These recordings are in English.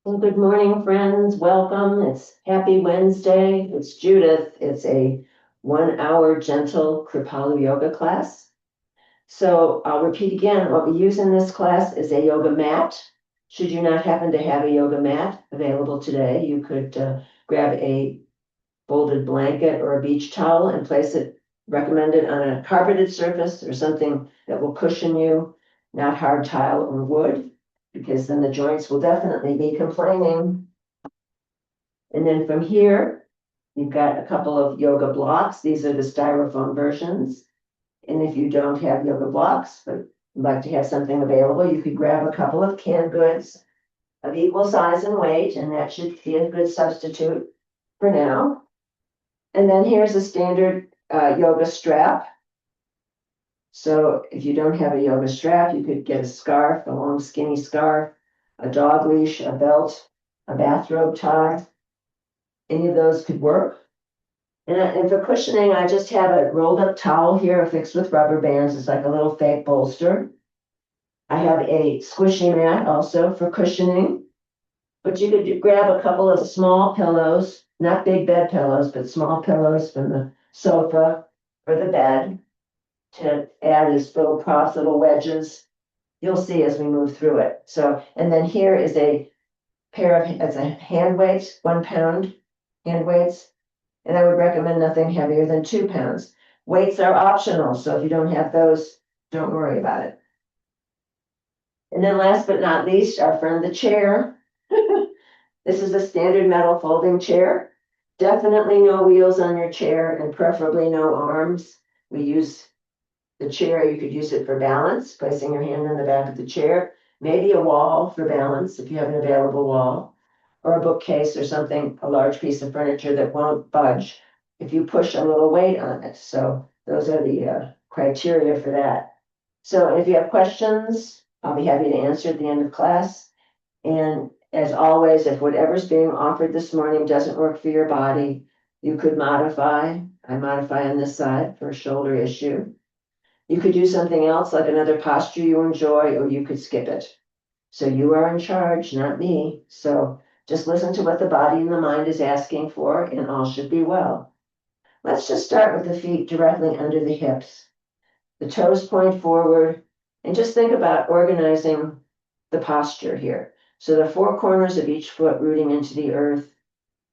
Well, good morning, friends. Welcome. It's Happy Wednesday. It's Judith. It's a 1 hour gentle Kripalu yoga class. So I'll repeat again, what we use in this class is a yoga mat. Should you not happen to have a yoga mat available today, you could grab a folded blanket or a beach towel and place it recommended on a carpeted surface or something that will cushion you, not hard tile or wood, because then the joints will definitely be complaining. And then from here, you've got a couple of yoga blocks. These are the styrofoam versions. And if you don't have yoga blocks, but would like to have something available, you could grab a couple of canned goods of equal size and weight, and that should be a good substitute for now. And then here's a standard yoga strap. So if you don't have a yoga strap, you could get a scarf, a long skinny scarf, a dog leash, a belt, a bathrobe tie. Any of those could work. And for cushioning, I just have a rolled up towel here fixed with rubber bands. It's like a little fake bolster. I have a squishy mat also for cushioning, but you could grab a couple of small pillows, not big bed pillows, but small pillows from the sofa or the bed to add as little props, little wedges. You'll see as we move through it. So, and then here is a pair of, it's a hand weights, 1 pound hand weights. And I would recommend nothing heavier than 2 pounds. Weights are optional, so if you don't have those, don't worry about it. And then last but not least, our friend, the chair. This is a standard metal folding chair. Definitely no wheels on your chair and preferably no arms. We use the chair, you could use it for balance, placing your hand on the back of the chair, maybe a wall for balance if you have an available wall, or a bookcase or something, a large piece of furniture that won't budge if you push a little weight on it. So those are the criteria for that. So if you have questions, I'll be happy to answer at the end of class. And as always, if whatever's being offered this morning doesn't work for your body, you could modify. I modify on this side for a shoulder issue. You could do something else like another posture you enjoy, or you could skip it. So you are in charge, not me. So just listen to what the body and the mind is asking for, and all should be well. Let's just start with the feet directly under the hips. The toes point forward, and just think about organizing the posture here. So the 4 corners of each foot rooting into the earth.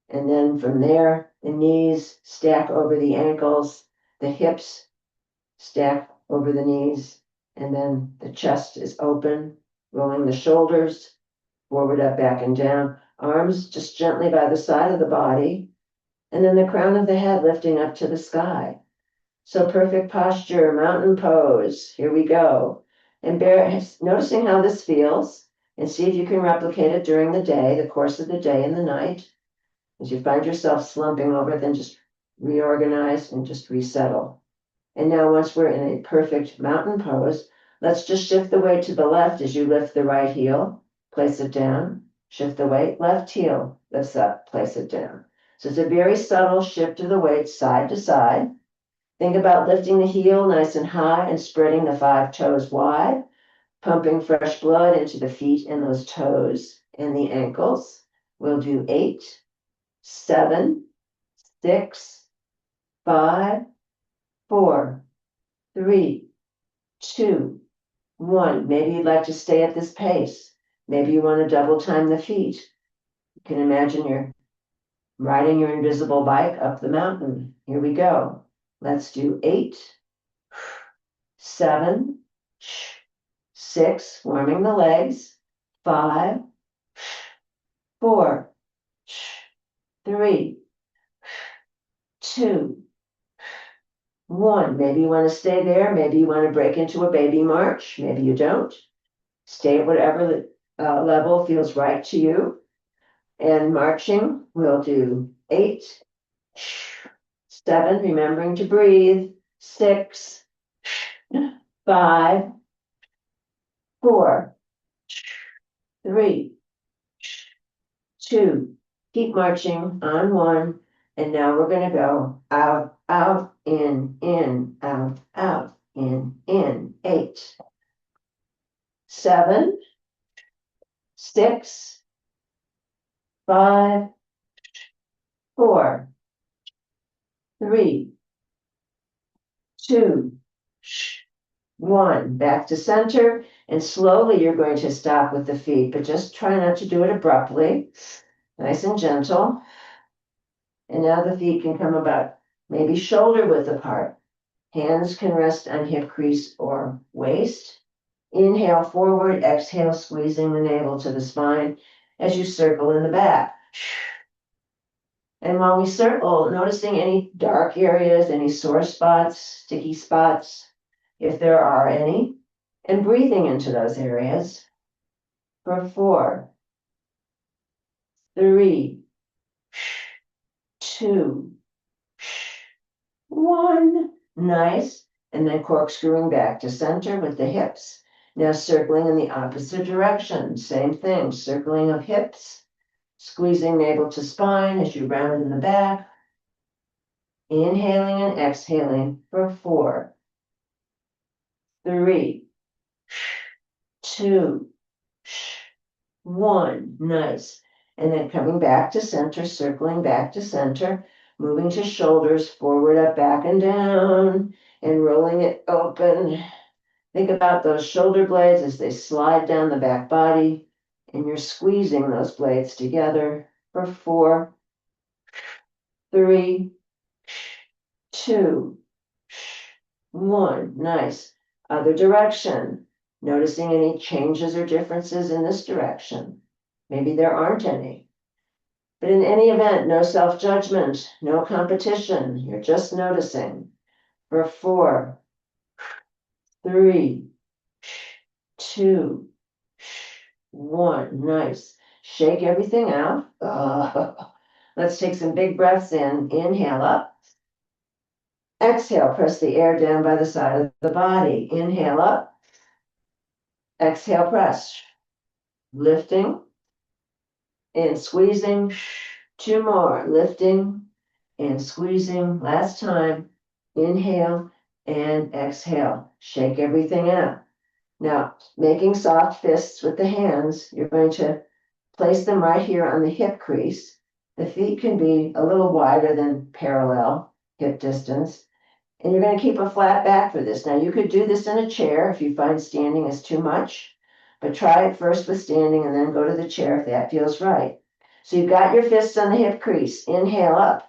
And then from there, the knees stack over the ankles, the hips stack over the knees, and then the chest is open, rolling the shoulders forward, up, back, and down. Arms just gently by the side of the body, and then the crown of the head lifting up to the sky. So perfect posture, mountain pose. Here we go. And noticing how this feels, and see if you can replicate it during the day, the course of the day and the night. As you find yourself slumping over, then just reorganize and just resettle. And now once we're in a perfect mountain pose, let's just shift the weight to the left as you lift the right heel, place it down, shift the weight, left heel lifts up, place it down. So it's a very subtle shift of the weight side to side. Think about lifting the heel nice and high and spreading the 5 toes wide, pumping fresh blood into the feet and those toes and the ankles. We'll do 8, 7, 6, 5, 4, 3, 2, 1. Maybe you'd like to stay at this pace. Maybe you want to double time the feet. You can imagine you're riding your invisible bike up the mountain. Here we go. Let's do 8, 7, 6, warming the legs, 5, 4, 3, 2, 1. Maybe you want to stay there. Maybe you want to break into a baby march. Maybe you don't. Stay at whatever level feels right to you. And marching, we'll do 8, 7, remembering to breathe, 6, 5, 4, 3, 2. Keep marching on 1. And now we're going to go out, out, in, out, out, in, 8, 7, 6, 5, 4, 3, 2, 1. Back to center, and slowly you're going to stop with the feet, but just try not to do it abruptly. Nice and gentle. And now the feet can come about maybe shoulder width apart. Hands can rest on hip crease or waist. Inhale forward, exhale, squeezing the navel to the spine as you circle in the back. And while we circle, noticing any dark areas, any sore spots, sticky spots, if there are any, and breathing into those areas for 4, 3, 2, 1. Nice. And then corkscrewing back to center with the hips. Now circling in the opposite direction. Same thing, circling of hips, squeezing navel to spine as you round in the back. Inhaling and exhaling for 4, 3, 2, 1. Nice. And then coming back to center, circling back to center, moving to shoulders, forward, up, back, and down, and rolling it open. Think about those shoulder blades as they slide down the back body, and you're squeezing those blades together for 4, 3, 2, 1. Nice. Other direction. Noticing any changes or differences in this direction. Maybe there aren't any. But in any event, no self-judgment, no competition. You're just noticing. For 4, 3, 2, 1. Nice. Shake everything out. Let's take some big breaths in. Inhale up. Exhale, press the air down by the side of the body. Inhale up. Exhale, press. Lifting and squeezing. 2 more. Lifting and squeezing. Last time. Inhale and exhale. Shake everything out. Now, making soft fists with the hands, you're going to place them right here on the hip crease. The feet can be a little wider than parallel hip distance. And you're going to keep a flat back for this. Now, you could do this in a chair if you find standing is too much, but try it first with standing and then go to the chair if that feels right. So you've got your fists on the hip crease. Inhale up.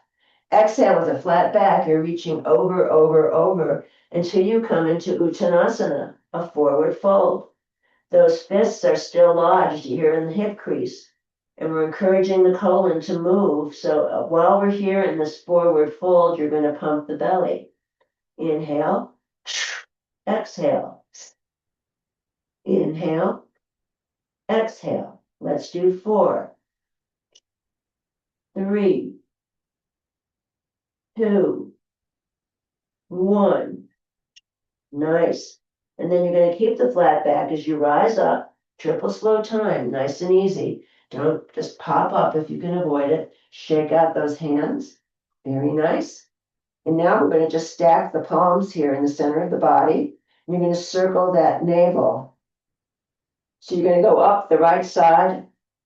Exhale with a flat back. You're reaching over, over, over until you come into Uttanasana, a forward fold. Those fists are still lodged here in the hip crease. And we're encouraging the colon to move. So while we're here in this forward fold, you're going to pump the belly. Inhale, exhale. Inhale, exhale. Let's do 4, 3, 2, 1. Nice. And then you're going to keep the flat back as you rise up. Triple slow time, nice and easy. Don't just pop up if you can avoid it. Shake out those hands. Very nice. And now we're going to just stack the palms here in the center of the body. You're going to circle that navel. So you're going to go up the right side.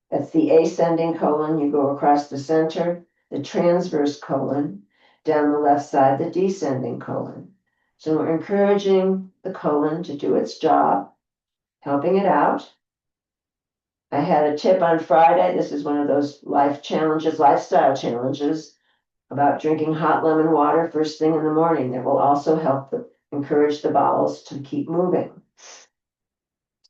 That's the ascending colon. You go across the center, the transverse colon. Down the left side, the descending colon. So we're encouraging the colon to do its job, helping it out. I had a tip on Friday. This is one of those lifestyle challenges about drinking hot lemon water first thing in the morning. That will also help encourage the bowels to keep moving.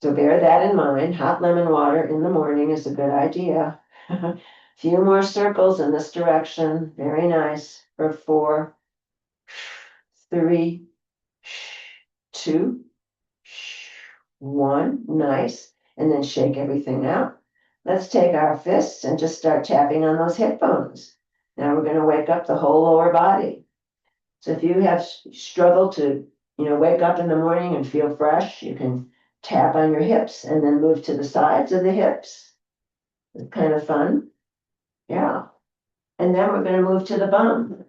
So bear that in mind. Hot lemon water in the morning is a good idea. Few more circles in this direction. Very nice. For 4, 3, 2, 1. Nice. And then shake everything out. Let's take our fists and just start tapping on those hip bones. Now we're going to wake up the whole lower body. So if you have struggled to, wake up in the morning and feel fresh, you can tap on your hips and then move to the sides of the hips. It's kind of fun. Yeah. And then we're going to move to the bum.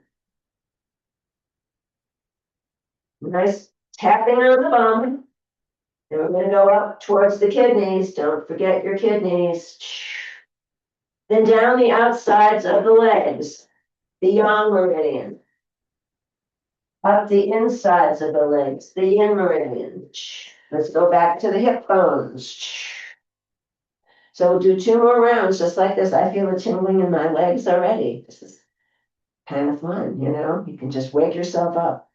Nice tapping on the bum. Then we're going to go up towards the kidneys. Don't forget your kidneys. Then down the outsides of the legs, the yang meridian. Up the insides of the legs, the yin meridian. Let's go back to the hip bones. So we'll do 2 more rounds just like this. I feel a tingling in my legs already. This is kind of fun, you know? You can just wake yourself up.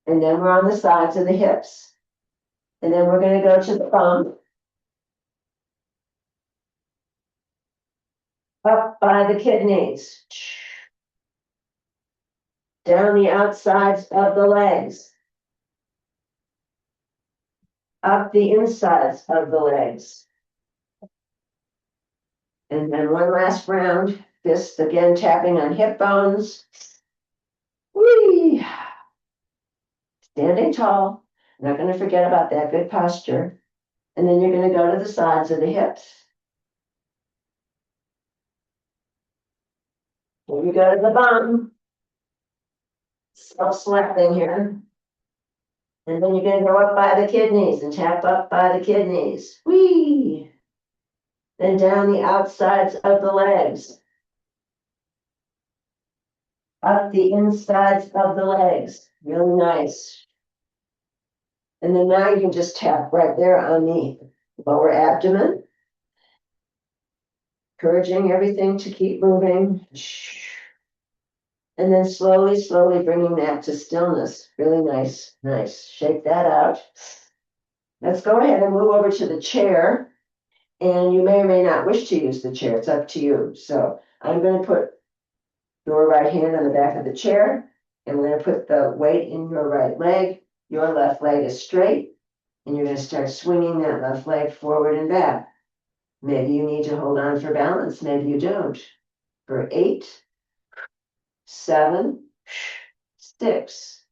And then we're on the sides of the hips. And then we're going to go to the bum. Up by the kidneys. Down the outsides of the legs. Up the insides of the legs. And then one last round. Fists again tapping on hip bones. Whee! Standing tall. Not going to forget about that good posture. And then you're going to go to the sides of the hips. Here you go to the bum. Self-selecting here. And then you're going to go up by the kidneys and tap up by the kidneys. Whee! Then down the outsides of the legs. Up the insides of the legs. Really nice. And then now you can just tap right there on the lower abdomen. Encouraging everything to keep moving. And then slowly, slowly bringing that to stillness. Really nice, nice. Shake that out. Let's go ahead and move over to the chair. And you may or may not wish to use the chair. It's up to you. So I'm going to put your right hand on the back of the chair. And we're going to put the weight in your right leg. Your left leg is straight. And you're going to start swinging that left leg forward and back. Maybe you need to hold on for balance. Maybe you don't. For 8, 7, 6,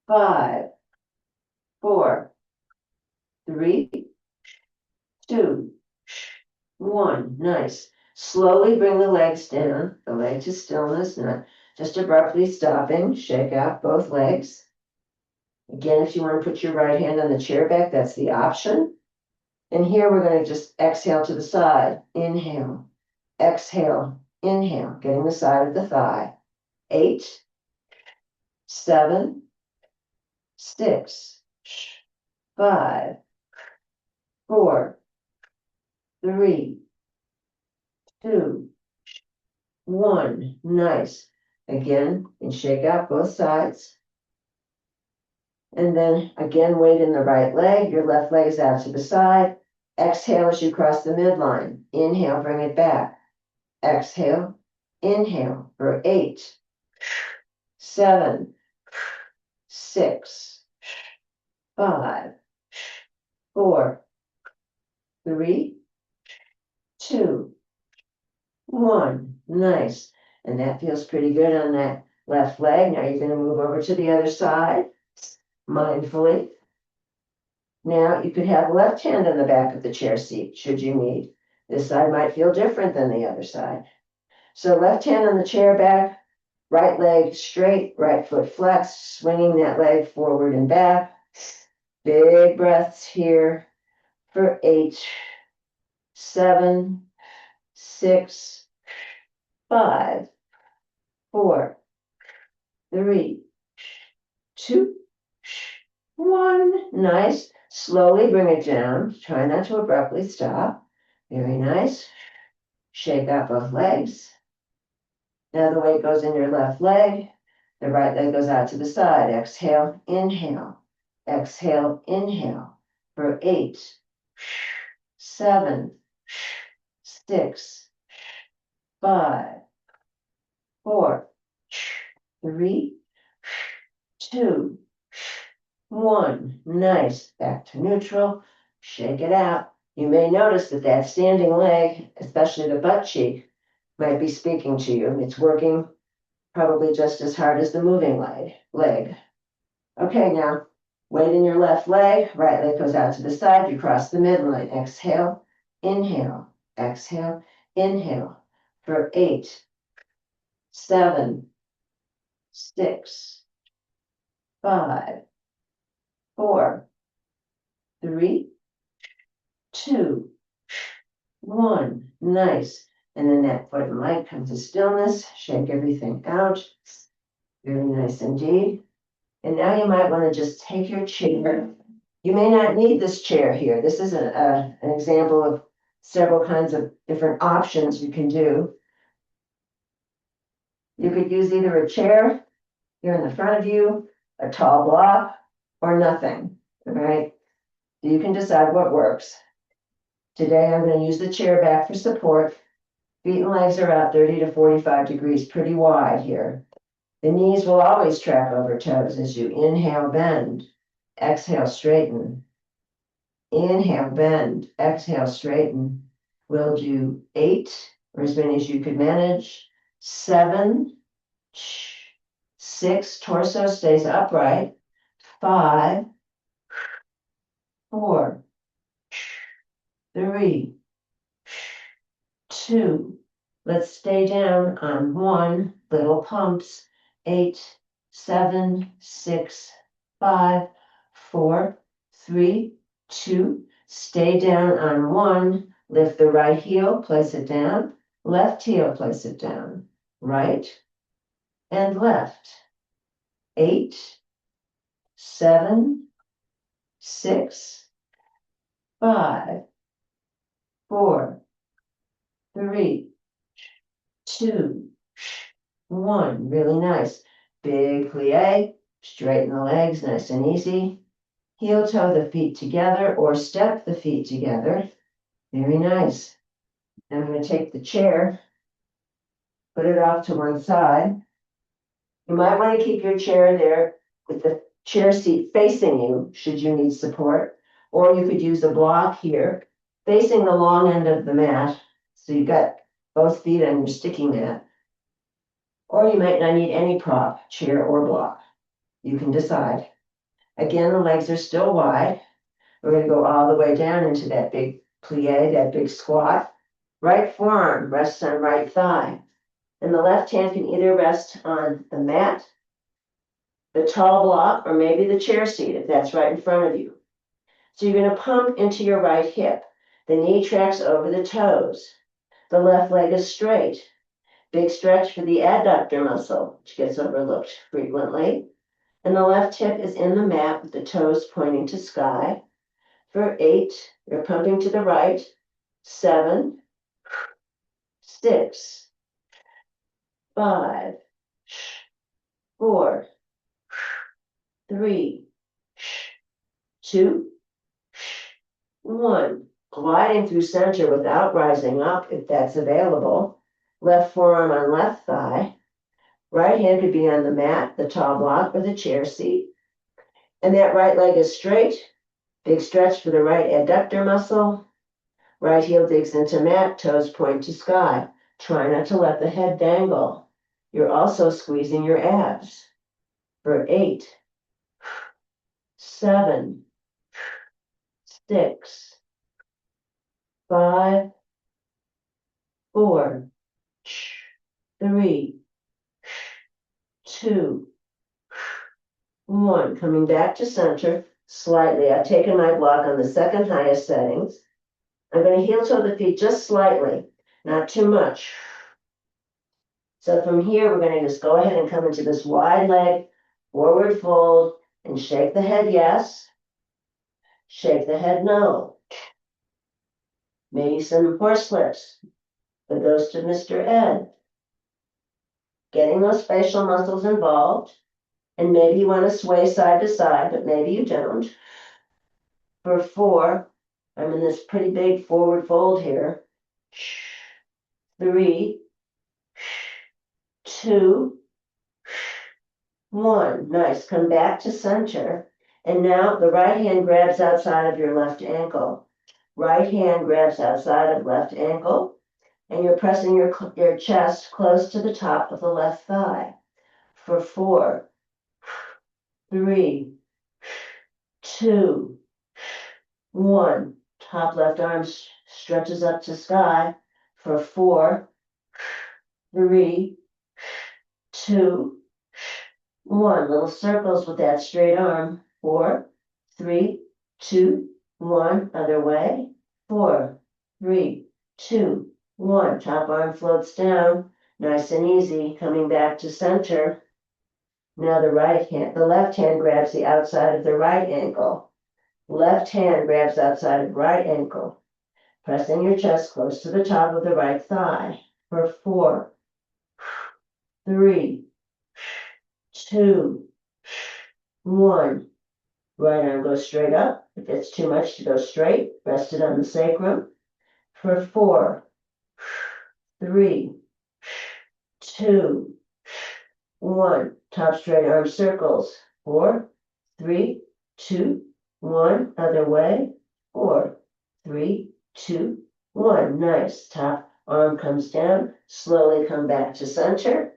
5, 4, 3, 2, 1. Nice. Slowly bring the legs down, the leg to stillness, not just abruptly stopping. Shake out both legs. Again, if you want to put your right hand on the chair back, that's the option. And here we're going to just exhale to the side. Inhale, exhale, inhale, getting the side of the thigh. 8, 7, 6, 5, 4, 3, 2, 1. Nice. Again, and shake out both sides. And then again, weight in the right leg. Your left leg is out to the side. Exhale as you cross the midline. Inhale, bring it back. Exhale, inhale for 8, 7, 6, 5, 4, 3, 2, 1. Nice. And that feels pretty good on that left leg. Now you're going to move over to the other side mindfully. Now you could have left hand on the back of the chair seat should you need. This side might feel different than the other side. So left hand on the chair back, right leg straight, right foot flexed, swinging that leg forward and back. Big breaths here for 8, 7, 6, 5, 4, 3, 2, 1. Nice. Slowly bring it down. Try not to abruptly stop. Very nice. Shake out both legs. Now the weight goes in your left leg. The right leg goes out to the side. Exhale, inhale. Exhale, inhale. For 8, 7, 6, 5, 4, 3, 2, 1. Nice. Back to neutral. Shake it out. You may notice that that standing leg, especially the butt cheek, might be speaking to you. It's working probably just as hard as the moving leg. Okay, now weight in your left leg. Right leg goes out to the side. You cross the midline. Exhale, inhale, exhale, inhale for 8, 7, 6, 5, 4, 3, 2, 1. Nice. And then that foot and leg comes to stillness. Shake everything out. Very nice indeed. And now you might want to just take your chair. You may not need this chair here. This is an example of several kinds of different options you can do. You could use either a chair here in the front of you, a tall block, or nothing. All right. You can decide what works. Today I'm going to use the chair back for support. Feet and legs are out 30 to 45 degrees, pretty wide here. The knees will always track over toes as you inhale, bend, exhale, straighten. Inhale, bend, exhale, straighten. We'll do 8, or as many as you could manage. 7, 6, torso stays upright. 5, 4, 3, 2. Let's stay down on 1, little pumps. 8, 7, 6, 5, 4, 3, 2. Stay down on 1. Lift the right heel, place it down. Left heel, place it down. Right and left. 8, 7, 6, 5, 4, 3, 2, 1. Really nice. Big plie. Straighten the legs, nice and easy. Heel toe the feet together or step the feet together. Very nice. I'm going to take the chair, put it off to one side. You might want to keep your chair there with the chair seat facing you, should you need support. Or you could use a block here, facing the long end of the mat. So you've got both feet on your sticky mat. Or you might not need any prop, chair or block. You can decide. Again, the legs are still wide. We're going to go all the way down into that big plie, that big squat. Right forearm rests on right thigh. And the left hand can either rest on the mat, the tall block, or maybe the chair seat if that's right in front of you. So you're going to pump into your right hip. The knee tracks over the toes. The left leg is straight. Big stretch for the adductor muscle, which gets overlooked frequently. And the left hip is in the mat with the toes pointing to sky. For 8, you're pumping to the right. 7, 6, 5, 4, 3, 2, 1. Gliding through center without rising up if that's available. Left forearm on left thigh. Right hand could be on the mat, the tall block, or the chair seat. And that right leg is straight. Big stretch for the right adductor muscle. Right heel digs into mat, toes point to sky. Try not to let the head dangle. You're also squeezing your abs. For 8, 7, 6, 5, 4, 3, 2, 1. Coming back to center slightly. I've taken my block on the second highest settings. I'm going to heel toe the feet just slightly, not too much. So from here, we're going to just go ahead and come into this wide leg, forward fold, and shake the head yes. Shake the head no. Maybe some horse flips. The ghost of Mr. Ed. Getting those facial muscles involved. And maybe you want to sway side to side, but maybe you don't. For 4, I'm in this pretty big forward fold here. 3, 2, 1. Nice. Come back to center. And now the right hand grabs outside of your left ankle. Right hand grabs outside of left ankle. And you're pressing your chest close to the top of the left thigh. For 4, 3, 2, 1. Top left arm stretches up to sky. For 4, 3, 2, 1. Little circles with that straight arm. 4, 3, 2, 1. Other way. 4, 3, 2, 1. Top arm floats down, nice and easy, coming back to center. Now the left hand grabs the outside of the right ankle. Left hand grabs outside of right ankle, pressing your chest close to the top of the right thigh for 4, 3, 2, 1. Right arm goes straight up. If it's too much to go straight, rest it on the sacrum for 4, 3, 2, 1. Top straight arm circles. 4, 3, 2, 1. Other way. 4, 3, 2, 1. Nice. Top arm comes down. Slowly come back to center.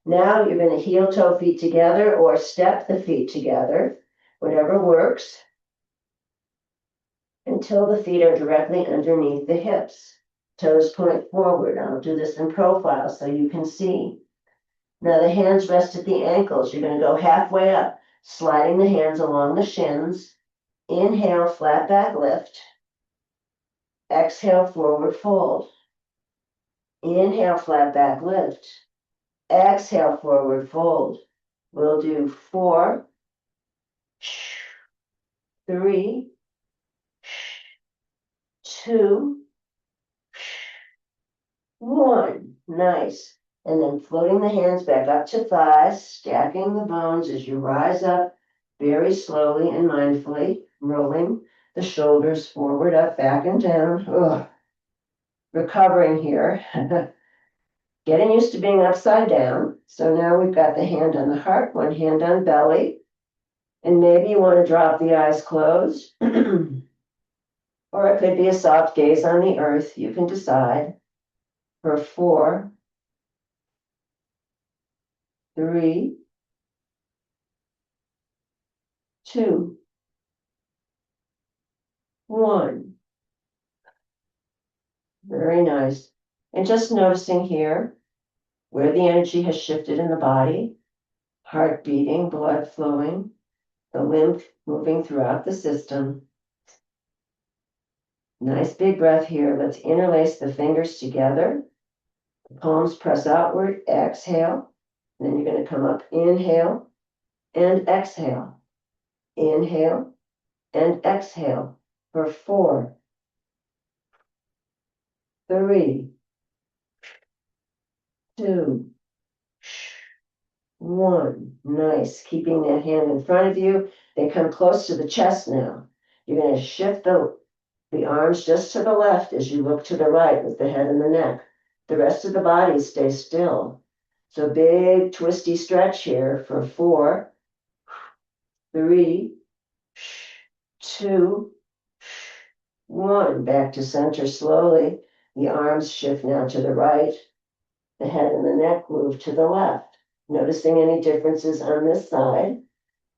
Now you're going to heel toe feet together or step the feet together, whatever works, until the feet are directly underneath the hips. Toes point forward. I'll do this in profile so you can see. Now the hands rest at the ankles. You're going to go halfway up, sliding the hands along the shins. Inhale, flat back lift. Exhale, forward fold. Inhale, flat back lift. Exhale, forward fold. We'll do 4, 3, 2, 1. Nice. And then floating the hands back up to thighs, stacking the bones as you rise up very slowly and mindfully, rolling the shoulders forward, up, back, and down. Ugh. Recovering here. Getting used to being upside down. So now we've got the hand on the heart, one hand on belly. And maybe you want to drop the eyes closed. Or it could be a soft gaze on the earth. You can decide. For 4, 3, 2, 1. Very nice. And just noticing here where the energy has shifted in the body, heart beating, blood flowing, the lymph moving throughout the system. Nice big breath here. Let's interlace the fingers together. The palms press outward. Exhale. And then you're going to come up. Inhale and exhale. Inhale and exhale for 4, 3, 2, 1. Nice. Keeping that hand in front of you. They come close to the chest now. You're going to shift the arms just to the left as you look to the right with the head and the neck. The rest of the body stays still. So big twisty stretch here for 4, 3, 2, 1. Back to center slowly. The arms shift now to the right. The head and the neck move to the left. Noticing any differences on this side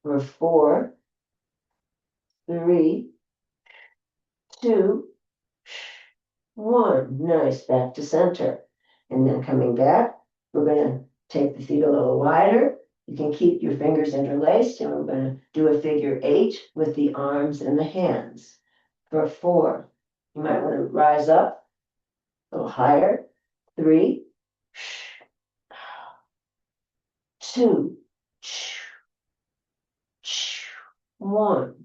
for 4, 3, 2, 1. Nice. Back to center. And then coming back, we're going to take the feet a little wider. You can keep your fingers interlaced, and we're going to do a figure 8 with the arms and the hands. For 4, you might want to rise up a little higher. 3, 2, 1.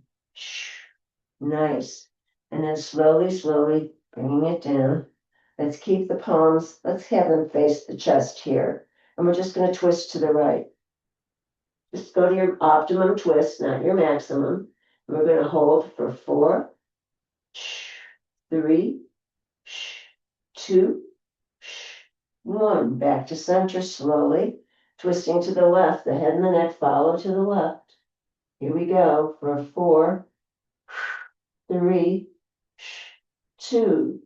Nice. And then slowly bringing it down. Let's keep the palms, let's have them face the chest here. And we're just going to twist to the right. Just go to your optimum twist, not your maximum. And we're going to hold for 4, 3, 2, 1. Back to center slowly. Twisting to the left. The head and the neck follow to the left. Here we go for 4, 3, 2,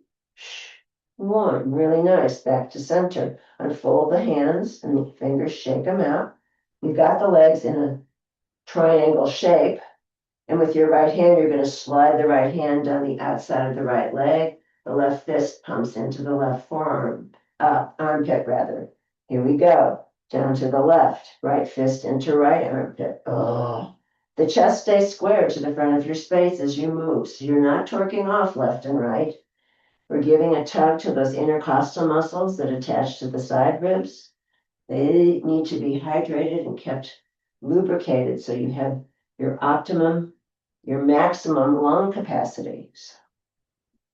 1. Really nice. Back to center. Unfold the hands and the fingers, shake them out. You've got the legs in a triangle shape. And with your right hand, you're going to slide the right hand down the outside of the right leg. The left fist pumps into the left forearm, armpit rather. Here we go. Down to the left. Right fist into right armpit. Oh. The chest stays square to the front of your space as you move. So you're not torquing off left and right. We're giving a tug to those intercostal muscles that attach to the side ribs. They need to be hydrated and kept lubricated so you have your optimum, your maximum lung capacity. So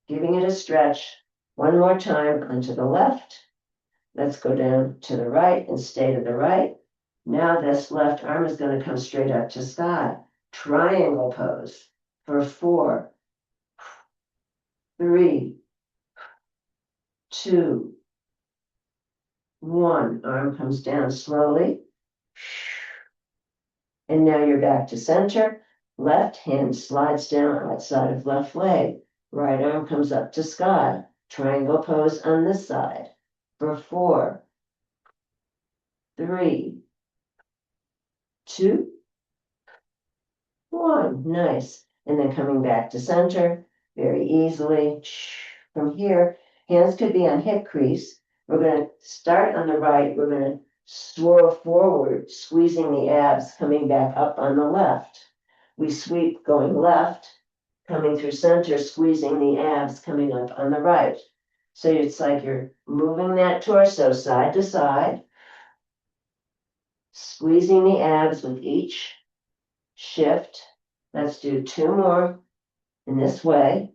giving it a stretch one more time onto the left. Let's go down to the right and stay to the right. Now this left arm is going to come straight up to sky. Triangle pose for 4, 3, 2, 1. Arm comes down slowly. And now you're back to center. Left hand slides down outside of left leg. Right arm comes up to sky. Triangle pose on this side for 4, 3, 2, 1. Nice. And then coming back to center very easily. From here, hands could be on hip crease. We're going to start on the right. We're going to swirl forward, squeezing the abs, coming back up on the left. We sweep going left, coming through center, squeezing the abs, coming up on the right. So it's like you're moving that torso side to side, squeezing the abs with each shift. Let's do 2 more in this way.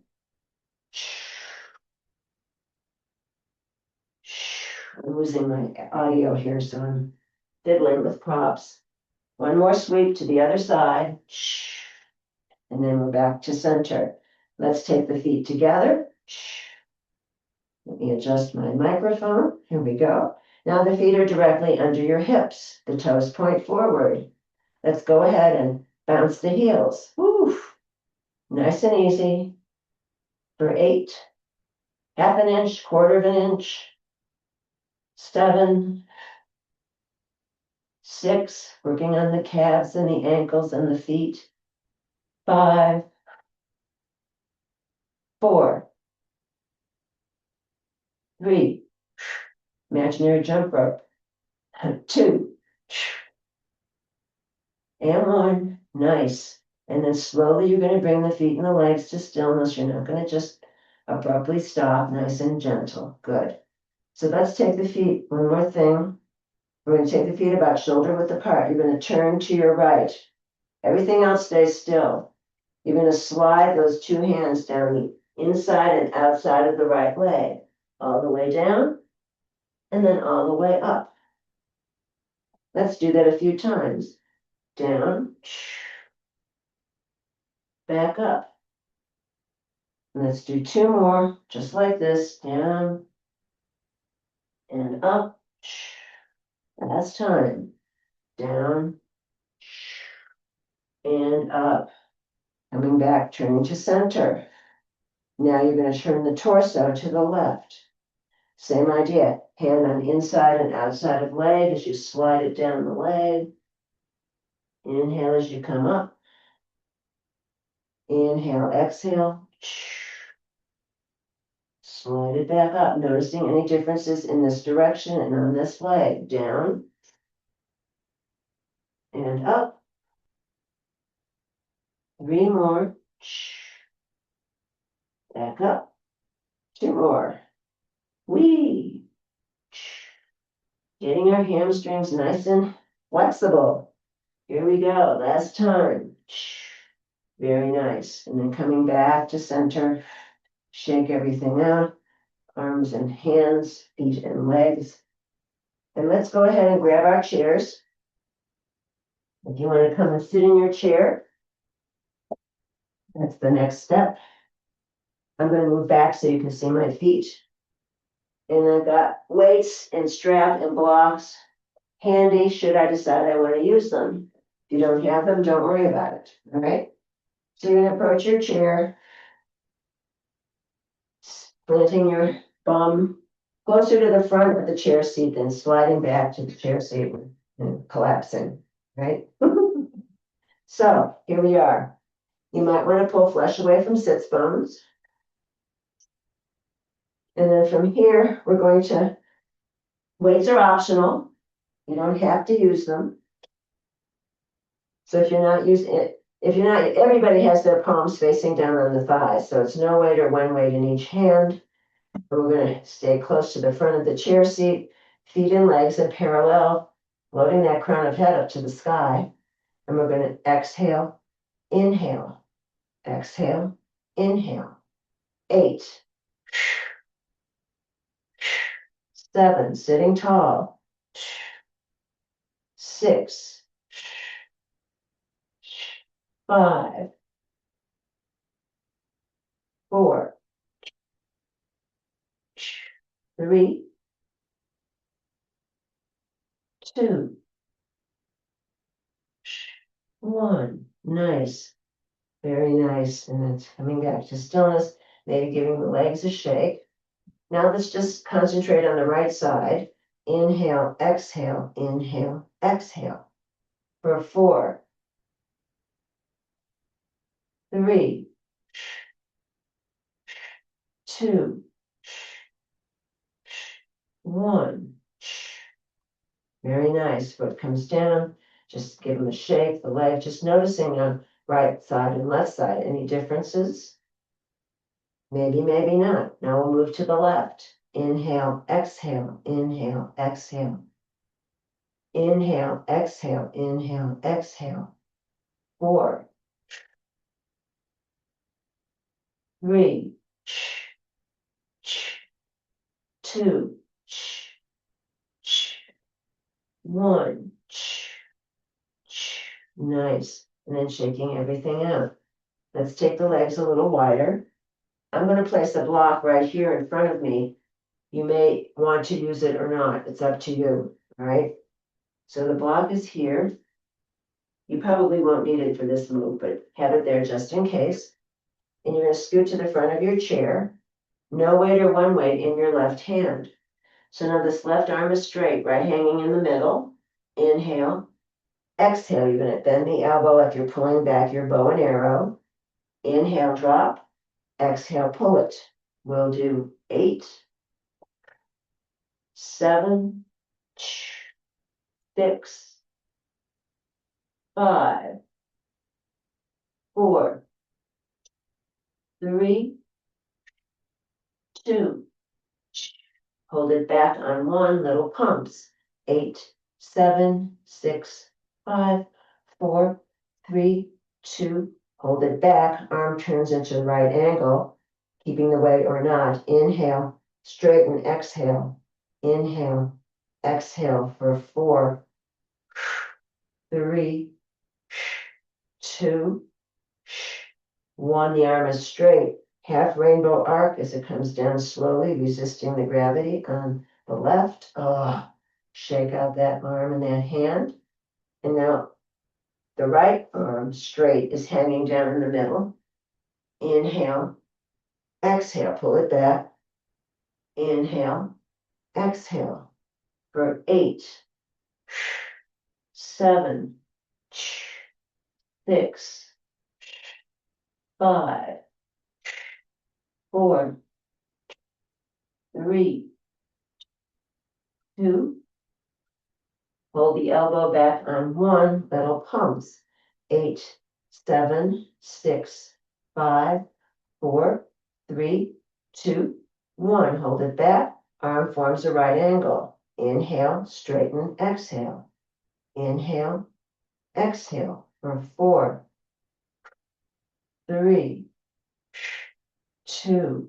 I'm losing my audio here, so I'm fiddling with props. One more sweep to the other side. And then we're back to center. Let's take the feet together. Let me adjust my microphone. Here we go. Now the feet are directly under your hips. The toes point forward. Let's go ahead and bounce the heels. Woo! Nice and easy. For 8, half an inch, quarter of an inch. 7, 6, working on the calves and the ankles and the feet. 5, 4, 3, imaginary jump rope. 2, and 1. Nice. And then slowly you're going to bring the feet and the legs to stillness. You're not going to just abruptly stop. Nice and gentle. Good. So let's take the feet. One more thing. We're going to take the feet about shoulder width apart. You're going to turn to your right. Everything else stays still. You're going to slide those 2 hands down the inside and outside of the right leg. All the way down. And then all the way up. Let's do that a few times. Down. Back up. Let's do 2 more, just like this. Down and up. Last time. Down and up. Coming back, turning to center. Now you're going to turn the torso to the left. Same idea. Hand on inside and outside of leg as you slide it down the leg. Inhale as you come up. Inhale, exhale. Slide it back up, noticing any differences in this direction and on this leg. Down and up. 3 more. Back up. 2 more. Whee! Getting our hamstrings nice and flexible. Here we go. Last time. Very nice. And then coming back to center. Shake everything out. Arms and hands, feet and legs. And let's go ahead and grab our chairs. If you want to come and sit in your chair, that's the next step. I'm going to move back so you can see my feet. And I've got weights and strap and blocks handy should I decide I want to use them. If you don't have them, don't worry about it. All right. So you're going to approach your chair, planting your bum closer to the front of the chair seat, then sliding back to the chair seat and collapsing. Right. So here we are. You might want to pull flesh away from sits bones. And then from here, we're going to, weights are optional. You don't have to use them. So if you're not using it, everybody has their palms facing down on the thighs. So it's no weight or one weight in each hand. We're going to stay close to the front of the chair seat, feet and legs in parallel, floating that crown of head up to the sky. And we're going to exhale, inhale, exhale, inhale. 8, 7, sitting tall. 6, 5, 4, 3, 2, 1. Nice. Very nice. And it's coming back to stillness, maybe giving the legs a shake. Now let's just concentrate on the right side. Inhale, exhale, inhale, exhale. For 4, 3, 2, 1. Very nice. Foot comes down. Just give them a shake. The leg, just noticing on right side and left side. Any differences? Maybe, maybe not. Now we'll move to the left. Inhale, exhale, inhale, exhale. Inhale, exhale, inhale, exhale. 4, 3, 2, 1. Nice. And then shaking everything out. Let's take the legs a little wider. I'm going to place a block right here in front of me. You may want to use it or not. It's up to you. All right. So the block is here. You probably won't need it for this move, but have it there just in case. And you're going to scoot to the front of your chair. No weight or one weight in your left hand. So now this left arm is straight, right hanging in the middle. Inhale. Exhale. You're going to bend the elbow like you're pulling back your bow and arrow. Inhale, drop. Exhale, pull it. We'll do 8, 7, 6, 5, 4, 3, 2. Hold it back on 1, little pumps. 8, 7, 6, 5, 4, 3, 2. Hold it back. Arm turns into right angle, keeping the weight or not. Inhale, straighten, exhale. Inhale, exhale for 4, 3, 2, 1. The arm is straight. Half rainbow arc as it comes down slowly, resisting the gravity on the left. Oh, shake out that arm and that hand. And now the right arm straight is hanging down in the middle. Inhale, exhale, pull it back. Inhale, exhale for 8, 7, 6, 5, 4, 3, 2. Hold the elbow back on 1, little pumps. 8, 7, 6, 5, 4, 3, 2, 1. Hold it back. Arm forms a right angle. Inhale, straighten, exhale. Inhale, exhale for 4, 3, 2.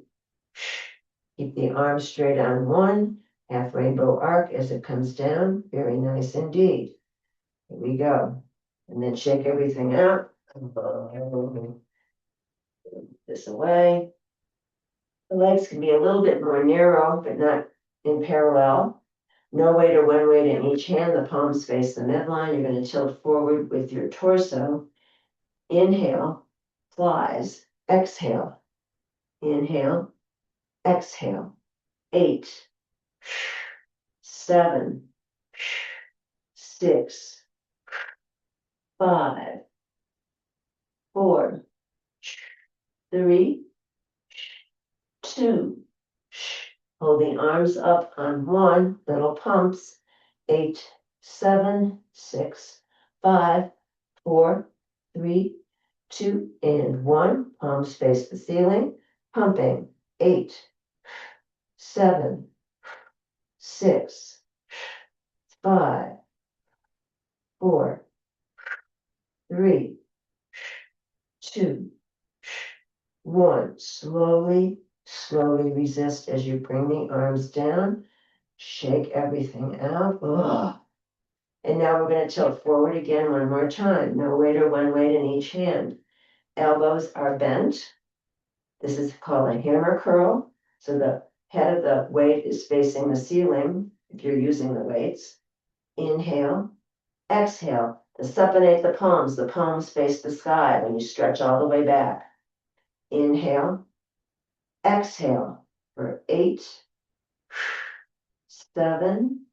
Keep the arm straight on 1. Half rainbow arc as it comes down. Very nice indeed. Here we go. And then shake everything out. This away. The legs can be a little bit more narrow, but not in parallel. No weight or one weight in each hand. The palms face the midline. You're going to tilt forward with your torso. Inhale, flies. Exhale. Inhale, exhale. 8, 7, 6, 5, 4, 3, 2. Hold the arms up on 1, little pumps. 8, 7, 6, 5, 4, 3, 2, and 1. Palms face the ceiling. Pumping. 8, 7, 6, 5, 4, 3, 2, 1. Slowly, slowly resist as you bring the arms down. Shake everything out. Ugh. And now we're going to tilt forward again one more time. No weight or one weight in each hand. Elbows are bent. This is called a hammer curl. So the head of the weight is facing the ceiling if you're using the weights. Inhale, exhale. To supinate the palms face the sky when you stretch all the way back. Inhale, exhale for 8, 7,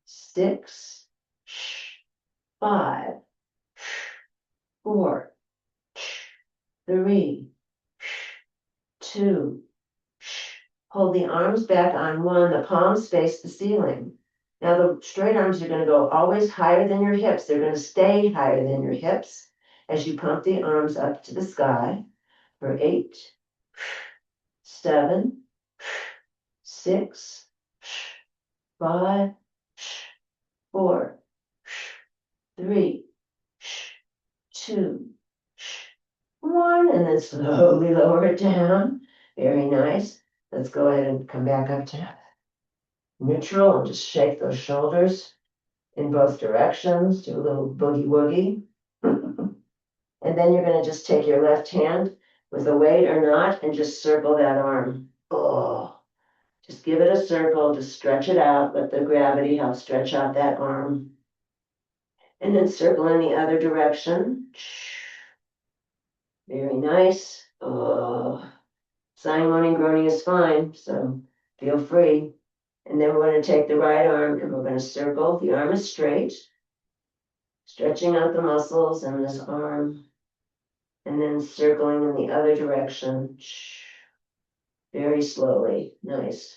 6, 5, 4, 3, 2. Hold the arms back on 1. The palms face the ceiling. Now the straight arms are going to go always higher than your hips. They're going to stay higher than your hips as you pump the arms up to the sky for 8, 7, 6, 5, 4, 3, 2, 1, and then slowly lower it down. Very nice. Let's go ahead and come back up to neutral and just shake those shoulders in both directions. Do a little boogie woogie. And then you're going to just take your left hand with a weight or not and just circle that arm. Oh, just give it a circle, just stretch it out. Let the gravity help stretch out that arm. And then circle in the other direction. Very nice. Oh, sign, moaning, groaning is fine, so feel free. And then we're going to take the right arm and we're going to circle. The arm is straight, stretching out the muscles in this arm, and then circling in the other direction. Very slowly. Nice.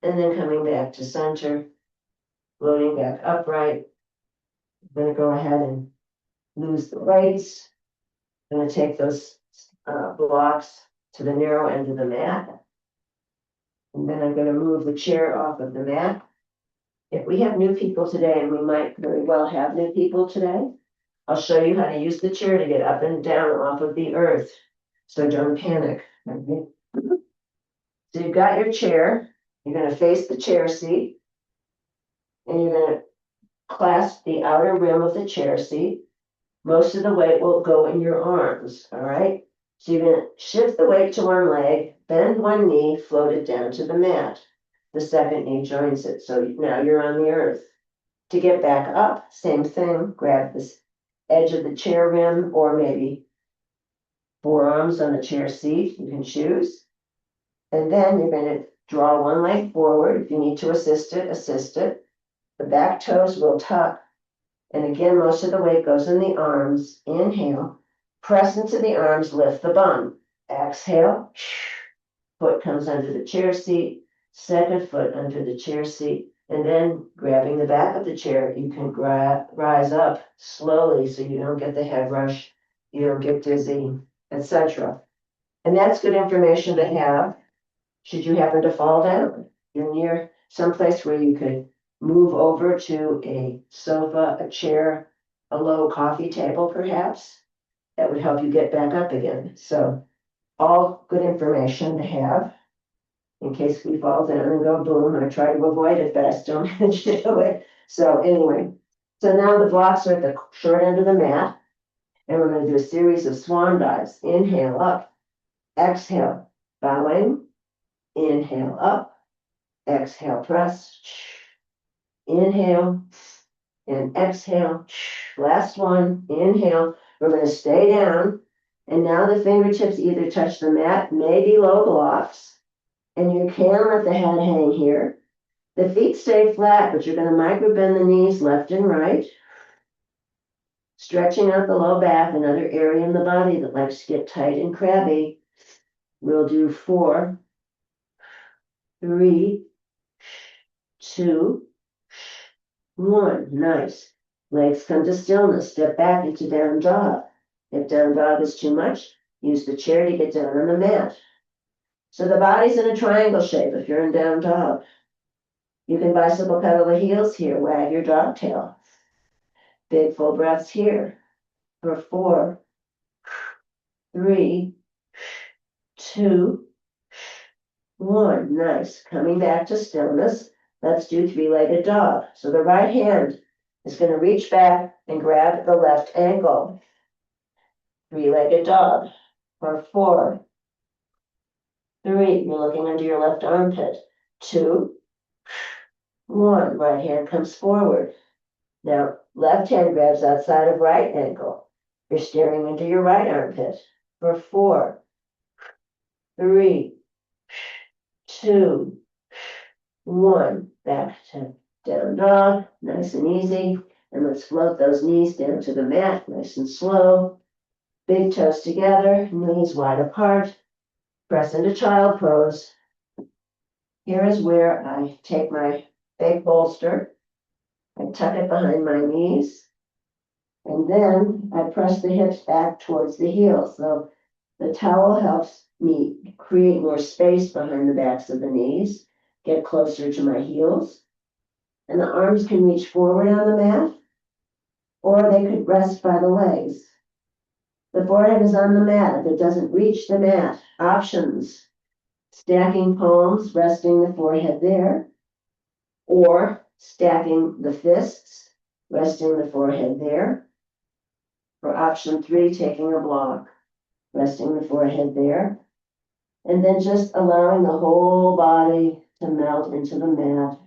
And then coming back to center, floating back upright. I'm going to go ahead and lose the weights. I'm going to take those blocks to the narrow end of the mat. And then I'm going to move the chair off of the mat. If we have new people today, and we might very well have new people today, I'll show you how to use the chair to get up and down off of the earth. So don't panic. Okay? So you've got your chair. You're going to face the chair seat. And you're going to clasp the outer rim of the chair seat. Most of the weight will go in your arms. All right? So you're going to shift the weight to one leg, bend one knee, float it down to the mat. The second knee joins it. So now you're on the earth. To get back up, same thing. Grab this edge of the chair rim or maybe forearms on the chair seat. You can choose. And then you're going to draw one leg forward. If you need to assist it, assist it. The back toes will tuck. And again, most of the weight goes in the arms. Inhale. Press into the arms, lift the bum. Exhale. Foot comes under the chair seat. Second foot under the chair seat. And then grabbing the back of the chair, you can rise up slowly so you don't get the head rush, you don't get dizzy, etc. And that's good information to have should you happen to fall down. You're near someplace where you could move over to a sofa, a chair, a low coffee table perhaps. That would help you get back up again. So all good information to have in case we fall down and go boom. I try to avoid it, but I still manage to do it. So anyway, so now the blocks are at the short end of the mat, and we're going to do a series of swan dives. Inhale up, exhale, bowing, inhale up, exhale, press, inhale, and exhale. Last one, inhale. We're going to stay down, and now the fingertips either touch the mat, maybe low blocks, and you can let the head hang here. The feet stay flat, but you're going to micro bend the knees left and right, stretching out the low back, another area in the body that likes to get tight and crabby. We'll do 4, 3, 2, 1. Nice. Legs come to stillness. Step back into down dog. If down dog is too much, use the chair to get down on the mat. So the body's in a triangle shape if you're in down dog. You can bicycle pedal the heels here, wag your dog tail. Big full breaths here for 4, 3, 2, 1. Nice. Coming back to stillness. Let's do three-legged dog. So the right hand is going to reach back and grab the left ankle. Three-legged dog for 4, 3. You're looking under your left armpit. 2, 1. Right hand comes forward. Now, left hand grabs outside of right ankle. You're staring into your right armpit for 4, 3, 2, 1. Back to down dog, nice and easy. And let's float those knees down to the mat, nice and slow. Big toes together, knees wide apart. Press into child pose. Here is where I take my big bolster. I tuck it behind my knees. And then I press the hips back towards the heels. So the towel helps me create more space behind the backs of the knees, get closer to my heels. And the arms can reach forward on the mat, or they could rest by the legs. The forehead is on the mat if it doesn't reach the mat. Options: stacking palms, resting the forehead there, or stacking the fists, resting the forehead there. For option 3, taking a block, resting the forehead there, and then just allowing the whole body to melt into the mat,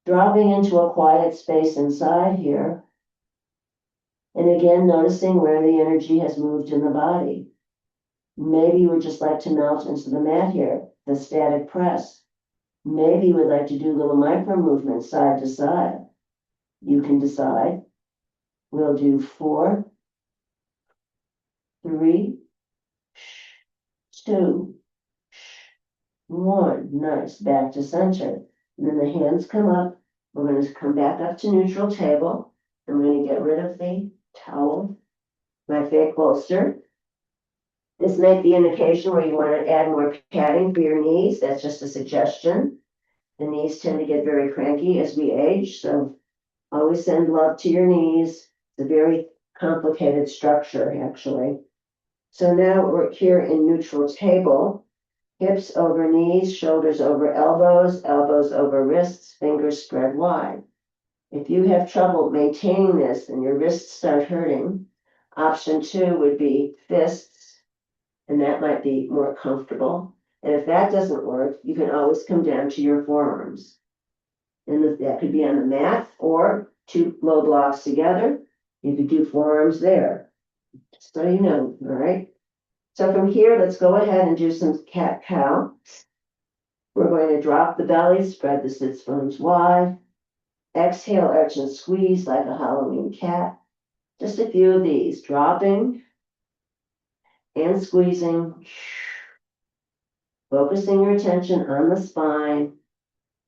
dropping into a quiet space inside here. And again, noticing where the energy has moved in the body. Maybe you would just like to melt into the mat here, the static press. Maybe you would like to do little micro movements side to side. You can decide. We'll do 4, 3, 2, 1. Nice. Back to center. And then the hands come up. We're going to come back up to neutral table. I'm going to get rid of the towel, my fake bolster. This may be an occasion where you want to add more padding for your knees. That's just a suggestion. The knees tend to get very cranky as we age, so always send love to your knees. It's a very complicated structure, actually. So now we're here in neutral table. Hips over knees, shoulders over elbows, elbows over wrists, fingers spread wide. If you have trouble maintaining this and your wrists start hurting, option 2 would be fists, and that might be more comfortable. And if that doesn't work, you can always come down to your forearms. And that could be on the mat or 2 low blocks together. You could do forearms there. So you know, all right? So from here, let's go ahead and do some cat-cow. We're going to drop the belly, spread the sits bones wide. Exhale, arch and squeeze like a Halloween cat. Just a few of these, dropping and squeezing. Focusing your attention on the spine,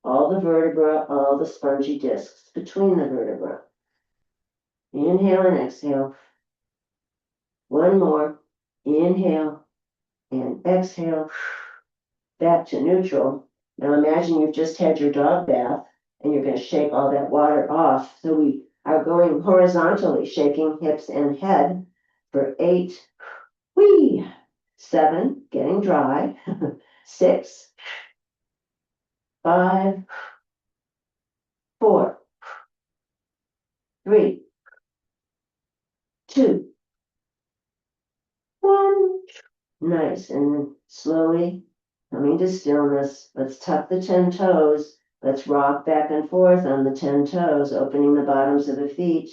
all the vertebra, all the spongy discs between the vertebra. Inhale and exhale. One more. Inhale and exhale. Back to neutral. Now imagine you've just had your dog bath and you're going to shake all that water off. So we are going horizontally, shaking hips and head for 8, 7, getting dry, 6, 5, 4, 3, 2, 1. Nice. And then slowly coming to stillness. Let's tuck the 10 toes. Let's rock back and forth on the 10 toes, opening the bottoms of the feet.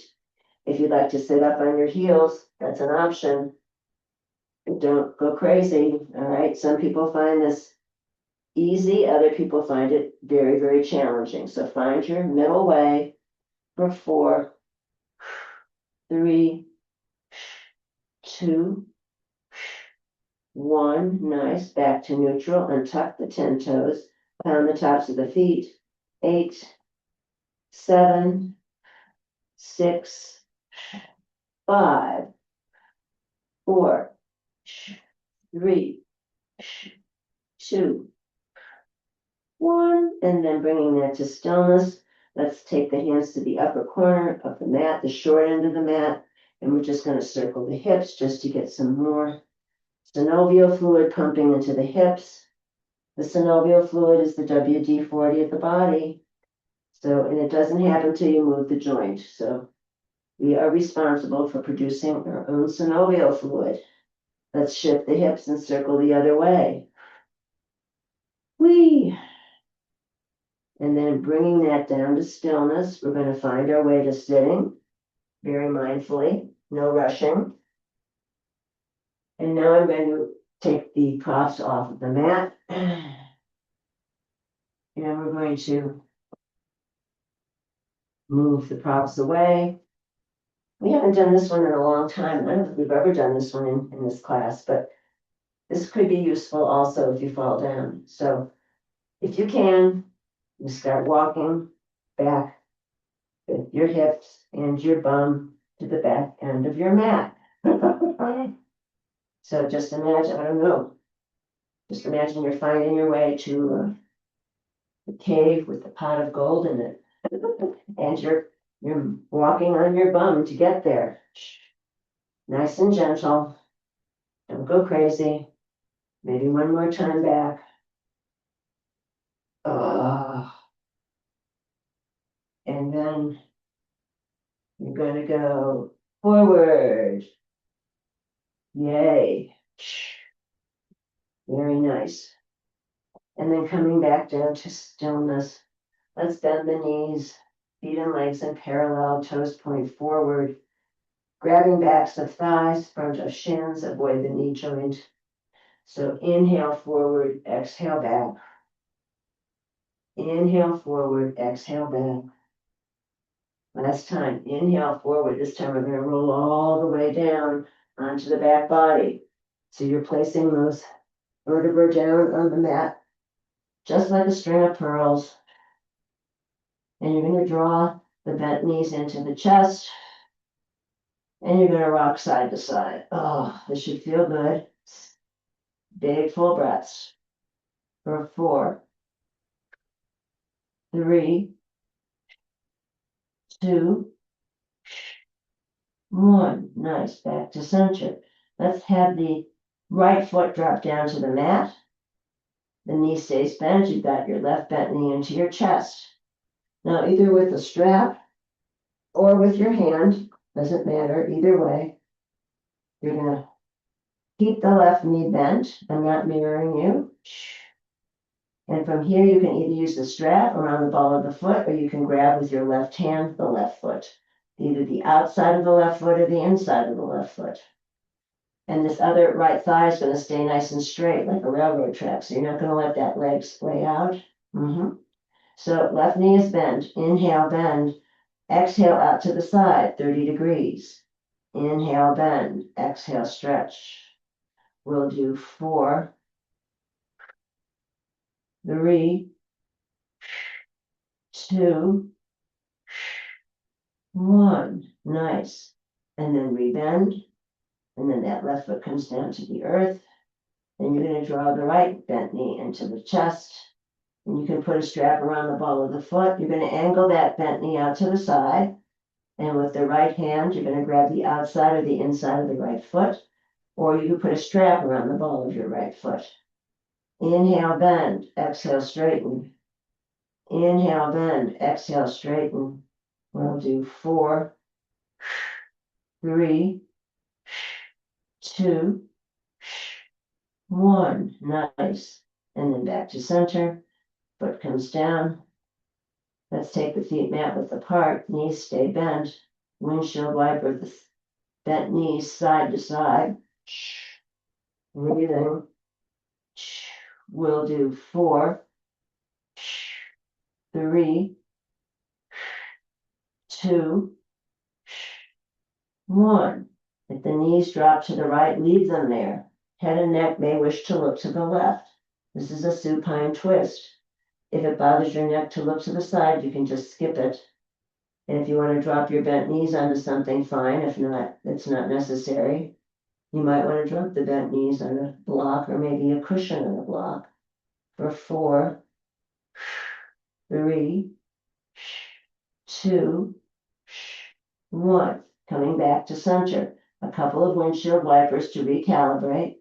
If you'd like to sit up on your heels, that's an option. Don't go crazy. All right. Some people find this easy. Other people find it very, very challenging. So find your middle way for 4, 3, 2, 1. Nice. Back to neutral. Untuck the 10 toes. Pound the tops of the feet. 8, 7, 6, 5, 4, 3, 2, 1, and then bringing that to stillness. Let's take the hands to the upper corner of the mat, the short end of the mat, and we're just going to circle the hips just to get some more synovial fluid pumping into the hips. The synovial fluid is the WD-40 of the body. So, and it doesn't happen till you move the joint. So we are responsible for producing our own synovial fluid. Let's shift the hips and circle the other way. Whee! And then bringing that down to stillness, we're going to find our way to sitting very mindfully, no rushing. And now I'm going to take the props off of the mat. And we're going to move the props away. We haven't done this one in a long time. I don't think we've ever done this one in this class, but this could be useful also if you fall down. So if you can, you start walking back with your hips and your bum to the back end of your mat. So just imagine, I don't know, just imagine you're finding your way to the cave with the pot of gold in it. And you're walking on your bum to get there. Nice and gentle. Don't go crazy. Maybe one more time back. And then you're going to go forward. Yay. Very nice. And then coming back down to stillness. Let's bend the knees, feet and legs in parallel, toes point forward. Grabbing backs of thighs, front of shins, avoid the knee joint. So inhale forward, exhale back. Inhale forward, exhale back. Last time, inhale forward. This time we're going to roll all the way down onto the back body. So you're placing those vertebrae down on the mat, just like a string of pearls. And you're going to draw the bent knees into the chest. And you're going to rock side to side. Oh, this should feel good. Big full breaths. For 4, 3, 2, 1. Nice. Back to center. Let's have the right foot drop down to the mat. The knee stays bent. You've got your left bent knee into your chest. Now, either with a strap or with your hand, doesn't matter, either way, you're going to keep the left knee bent. I'm not mirroring you. And from here, you can either use the strap around the ball of the foot, or you can grab with your left hand the left foot, either the outside of the left foot or the inside of the left foot. And this other right thigh is going to stay nice and straight like a railroad track. So you're not going to let that leg splay out. So left knee is bent. Inhale, bend. Exhale out to the side, 30 degrees. Inhale, bend. Exhale, stretch. We'll do 4, 3, 2, 1. Nice. And then rebend. And then that left foot comes down to the earth. Then you're going to draw the right bent knee into the chest. And you can put a strap around the ball of the foot. You're going to angle that bent knee out to the side. And with the right hand, you're going to grab the outside or the inside of the right foot. Or you can put a strap around the ball of your right foot. Inhale, bend. Exhale, straighten. Inhale, bend. Exhale, straighten. We'll do 4, 3, 2, 1. Nice. And then back to center. Foot comes down. Let's take the feet mat width apart. Knees stay bent. Windshield wiper the bent knees side to side. Breathing. We'll do 4, 3, 2, 1. If the knees drop to the right, leave them there. Head and neck may wish to look to the left. This is a supine twist. If it bothers your neck to look to the side, you can just skip it. And if you want to drop your bent knees onto something, fine. If not, it's not necessary. You might want to drop the bent knees on a block or maybe a cushion on a block. for 4, 3, 2, 1. Coming back to center. A couple of windshield wipers to recalibrate.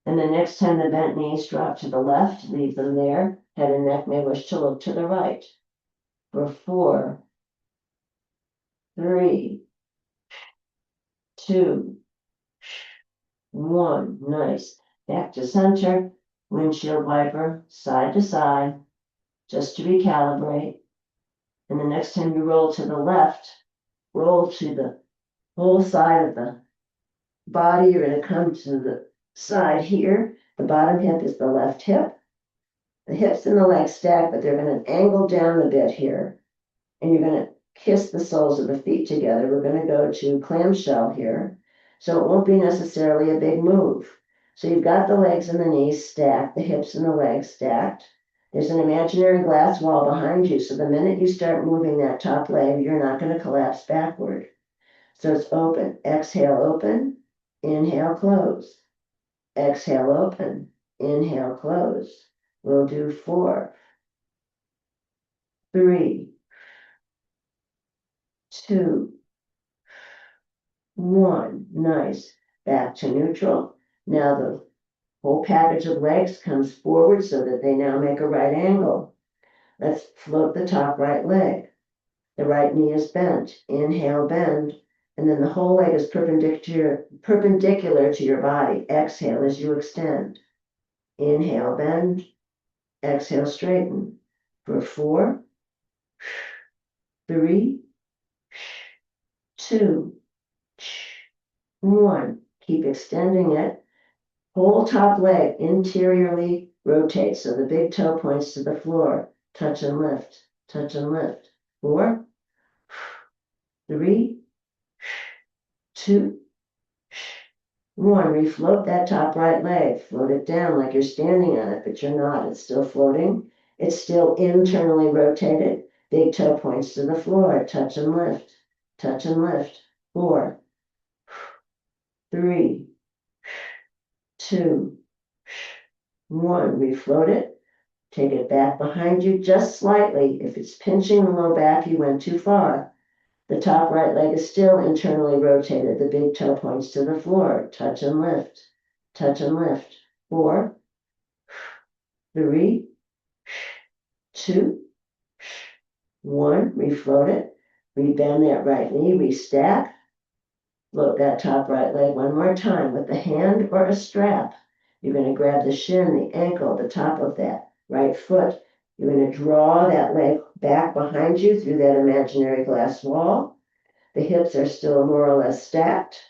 And the next time the bent knees drop to the left, leave them there. Head and neck may wish to look to the right. For 4, 3, 2, 1. Nice. Back to center. Windshield wiper, side to side, just to recalibrate. And the next time you roll to the left, roll to the whole side of the body. You're going to come to the side here. The bottom hip is the left hip. The hips and the legs stack, but they're going to angle down a bit here. And you're going to kiss the soles of the feet together. We're going to go to clamshell here. So it won't be necessarily a big move. So you've got the legs and the knees stacked, the hips and the legs stacked. There's an imaginary glass wall behind you. So the minute you start moving that top leg, you're not going to collapse backward. So it's open. Exhale, open. Inhale, close. Exhale, open. Inhale, close. We'll do 4, 3, 2, 1. Nice. Back to neutral. Now the whole package of legs comes forward so that they now make a right angle. Let's float the top right leg. The right knee is bent. Inhale, bend. And then the whole leg is perpendicular to your body. Exhale as you extend. Inhale, bend. Exhale, straighten. For 4, 3, 2, 1. Keep extending it. Whole top leg interiorly rotates so the big toe points to the floor. Touch and lift. Touch and lift. 4, 3, 2, 1. Refloat that top right leg. Float it down like you're standing on it, but you're not. It's still floating. It's still internally rotated. Big toe points to the floor. Touch and lift. Touch and lift. 4, 3, 2, 1. Refloat it. Take it back behind you just slightly. If it's pinching the low back, you went too far. The top right leg is still internally rotated. The big toe points to the floor. Touch and lift. Touch and lift. 4, 3, 2, 1. Refloat it. Rebend that right knee. Restack. Float that top right leg one more time with a hand or a strap. You're going to grab the shin, the ankle, the top of that right foot. You're going to draw that leg back behind you through that imaginary glass wall. The hips are still more or less stacked.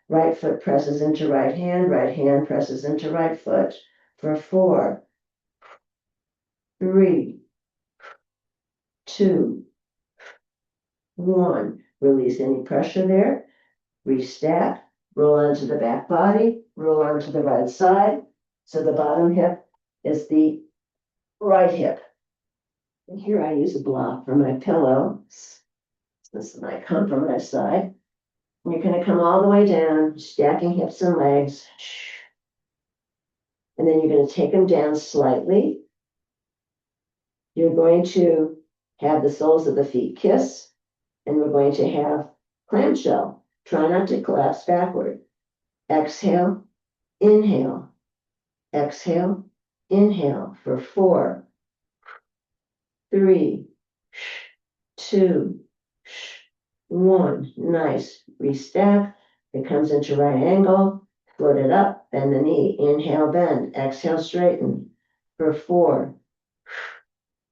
Right foot presses into right hand presses into right foot. For 4, 3, 2, 1. Release any pressure there. Restack. Roll onto the back body. Roll onto the right side. So the bottom hip is the right hip. And here I use a block for my pillow. This is my compromise side. And you're going to come all the way down, stacking hips and legs. And then you're going to take them down slightly. You're going to have the soles of the feet kiss. And we're going to have clamshell. Try not to collapse backward. Exhale, inhale. Exhale, inhale for 4, 3, 2, 1. Nice. Restack. It comes into right angle. Float it up. Bend the knee. Inhale, bend. Exhale, straighten. For 4,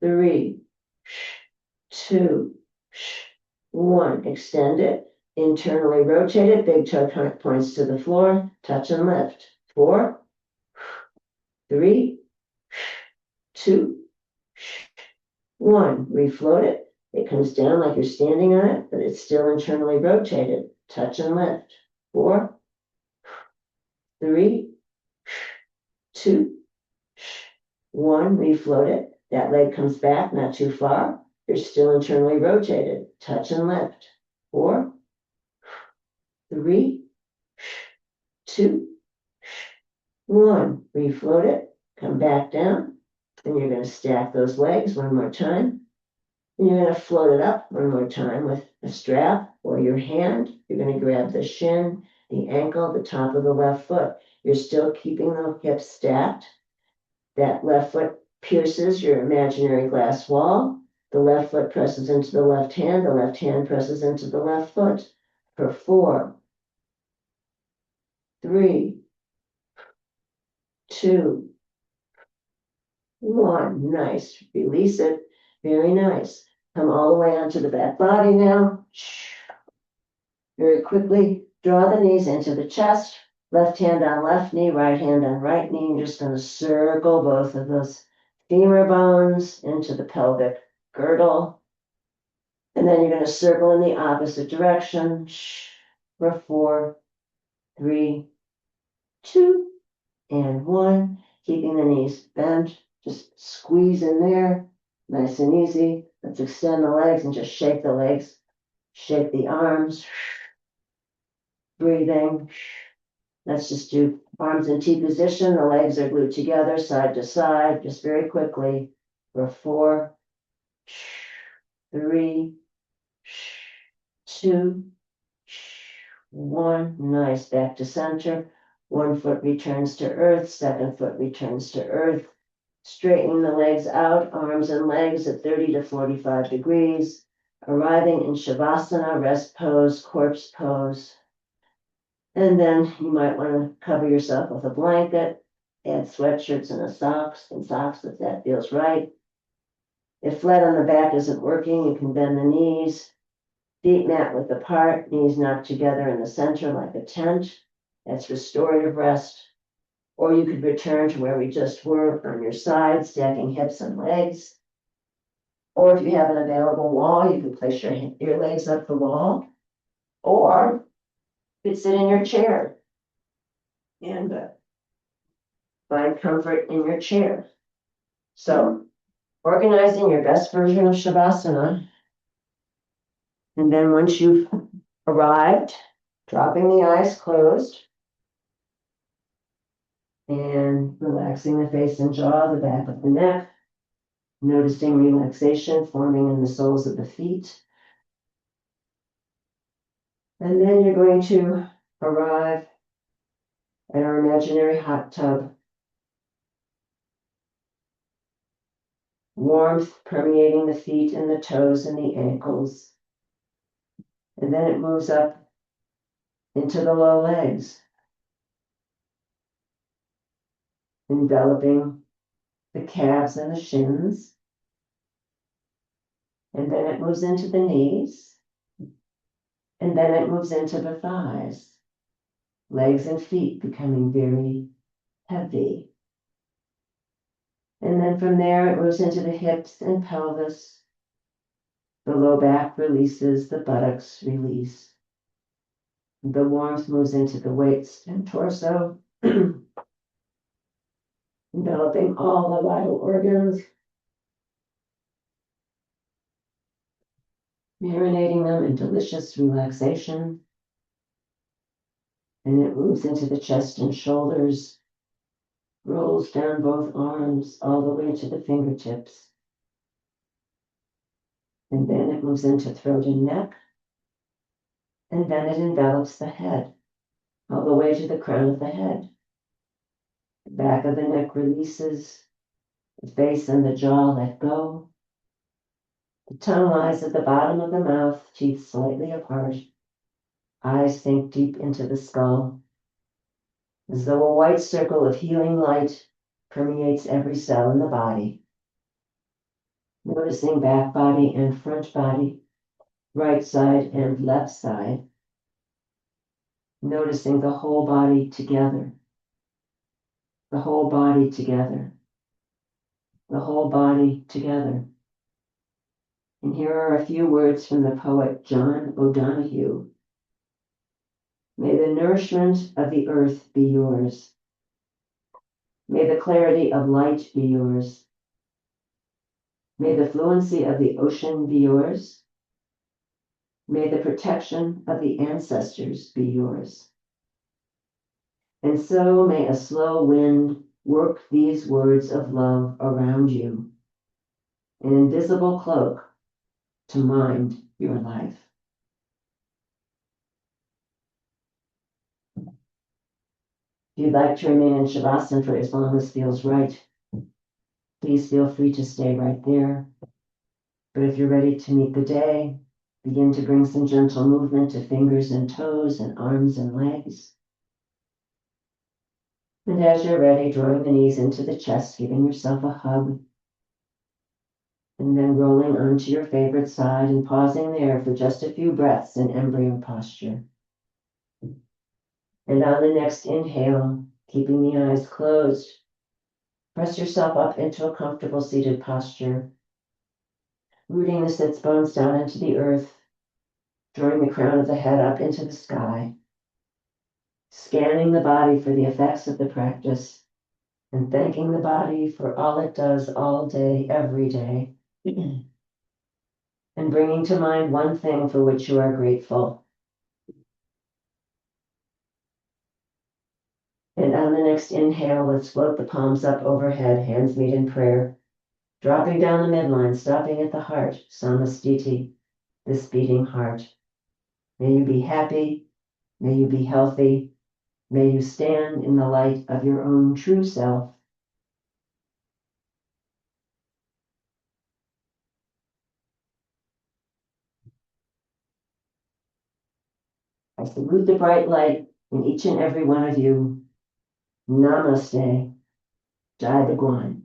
3, 2, 1. Extend it. Internally rotate it. Big toe points to the floor. Touch and lift. 4, 3, 2, 1. Refloat it. It comes down like you're standing on it, but it's still internally rotated. Touch and lift. 4, 3, 2, 1. Refloat it. That leg comes back, not too far. You're still internally rotated. Touch and lift. 4, 3, 2, 1. Refloat it, come back down, and you're going to stack those legs one more time. And you're going to float it up one more time with a strap or your hand. You're going to grab the shin, the ankle, the top of the left foot. You're still keeping the hips stacked. That left foot pierces your imaginary glass wall. The left foot presses into the left hand. The left hand presses into the left foot. For 4, 3, 2, 1. Nice. Release it. Very nice. Come all the way onto the back body now. Very quickly, draw the knees into the chest. Left hand on left knee, right hand on right knee. You're just going to circle both of those femur bones into the pelvic girdle. And then you're going to circle in the opposite direction for 4, 3, 2, and 1. Keeping the knees bent. Just squeeze in there. Nice and easy. Let's extend the legs and just shake the legs. Shake the arms. Breathing. Let's just do arms in T position. The legs are glued together, side to side, just very quickly. For 4, 3, 2, 1. Nice. Back to center. One foot returns to earth. Second foot returns to earth. Straightening the legs out, arms and legs at 30 to 45 degrees. Arriving in Shavasana, rest pose, corpse pose. And then you might want to cover yourself with a blanket, add sweatshirts and socks if that feels right. If flat on the back isn't working, you can bend the knees, feet mat width apart, knees knocked together in the center like a tent. That's restorative rest. Or you could return to where we just were on your side, stacking hips and legs. Or if you have an available wall, you can place your legs up the wall. Or you could sit in your chair and find comfort in your chair. So, organizing your best version of Shavasana. And then once you've arrived, dropping the eyes closed and relaxing the face and jaw, the back of the neck, noticing relaxation forming in the soles of the feet. And then you're going to arrive at our imaginary hot tub. Warmth permeating the feet and the toes and the ankles. And then it moves up into the low legs, enveloping the calves and the shins. And then it moves into the knees. And then it moves into the thighs. Legs and feet becoming very heavy. And then from there it moves into the hips and pelvis. The low back releases, the buttocks release. The warmth moves into the waist and torso, enveloping all the vital organs, marinating them in delicious relaxation. And it moves into the chest and shoulders, rolls down both arms all the way to the fingertips. And then it moves into throat and neck. And then it envelops the head, all the way to the crown of the head. The back of the neck releases, the face and the jaw let go. The tongue lies at the bottom of the mouth, teeth slightly apart. Eyes sink deep into the skull, as though a white circle of healing light permeates every cell in the body. Noticing back body and front body, right side and left side. Noticing the whole body together. The whole body together. The whole body together. And here are a few words from the poet John O'Donohue. May the nourishment of the earth be yours. May the clarity of light be yours. May the fluency of the ocean be yours. May the protection of the ancestors be yours. And so may a slow wind work these words of love around you, an invisible cloak to mind your life. If you'd like to remain in Shavasana for as long as feels right, please feel free to stay right there. But if you're ready to meet the day, begin to bring some gentle movement to fingers and toes and arms and legs. And as you're ready, drawing the knees into the chest, giving yourself a hug, and then rolling onto your favorite side and pausing there for just a few breaths in embryo posture. And on the next inhale, keeping the eyes closed, press yourself up into a comfortable seated posture, rooting the sits bones down into the earth, drawing the crown of the head up into the sky, scanning the body for the effects of the practice, and thanking the body for all it does all day, every day, and bringing to mind one thing for which you are grateful. And on the next inhale, let's float the palms up overhead, hands meet in prayer, dropping down the midline, stopping at the heart, samastiti, this beating heart. May you be happy, may you be healthy, may you stand in the light of your own true self. I salute the bright light in each and every one of you. Namaste, Jai Bhagwan.